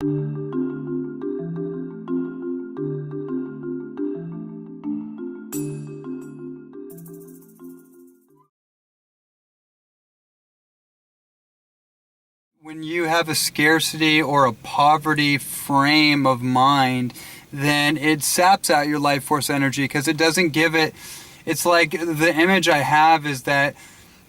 When you have a scarcity or a poverty frame of mind, then it saps out your life force energy because it doesn't give it. It's like the image I have is that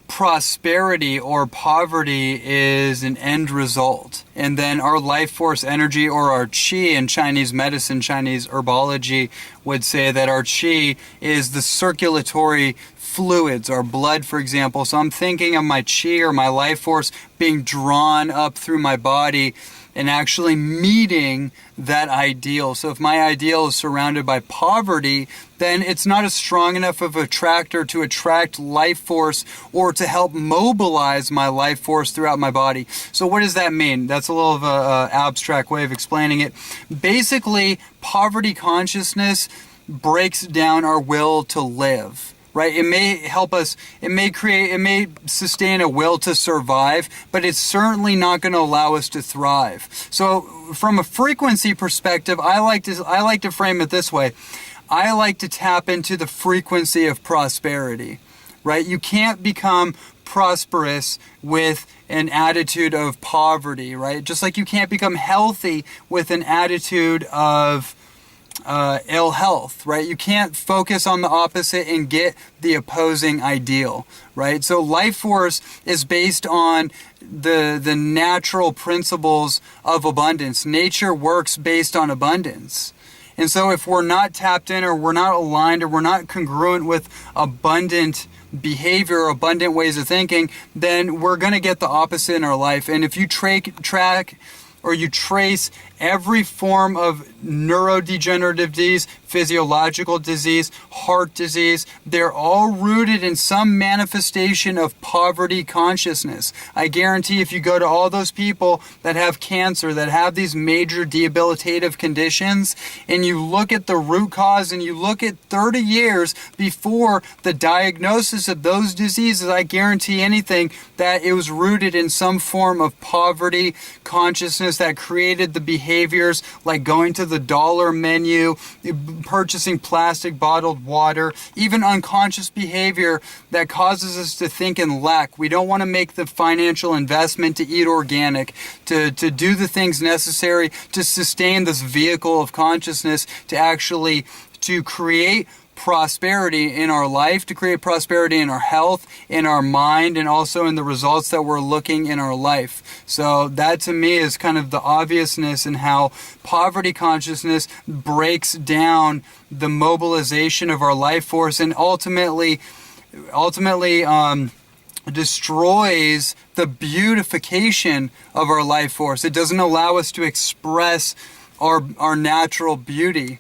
prosperity or poverty is an end result. And then our life force energy, or our chi in Chinese medicine, Chinese herbology, would say that our chi is the circulatory fluids, our blood, for example. So I'm thinking of my chi or my life force being drawn up through my body and actually meeting that ideal. So if my ideal is surrounded by poverty, then it's not a strong enough of a attractor to attract life force or to help mobilize my life force throughout my body. So what does that mean? That's a little of an abstract way of explaining it. Basically, poverty consciousness breaks down our will to live. Right? It may help us, it may sustain a will to survive, but it's certainly not going to allow us to thrive. So from a frequency perspective, I like to frame it this way. I like to tap into the frequency of prosperity, right? You can't become prosperous with an attitude of poverty, right? Just like you can't become healthy with an attitude of ill health, right? You can't focus on the opposite and get the opposing ideal, right? So life force is based on the natural principles of abundance. Nature works based on abundance. And so if we're not tapped in, or we're not aligned, or we're not congruent with abundant behavior or abundant ways of thinking, then we're going to get the opposite in our life. And if you track or you trace every form of neurodegenerative disease, physiological disease, heart disease, they're all rooted in some manifestation of poverty consciousness. I guarantee if you go to all those people that have cancer, that have these major debilitative conditions, and you look at the root cause and you look at 30 years before the diagnosis of those diseases, I guarantee anything that it was rooted in some form of poverty consciousness that created the behaviors like going to the dollar menu, purchasing plastic bottled water, even unconscious behavior that causes us to think in lack. We don't want to make the financial investment to eat organic, to do the things necessary to sustain this vehicle of consciousness to create prosperity in our life, to create prosperity in our health, in our mind, and also in the results that we're looking in our life. So that to me is kind of the obviousness in how poverty consciousness breaks down the mobilization of our life force and ultimately destroys the beautification of our life force. It doesn't allow us to express our natural beauty.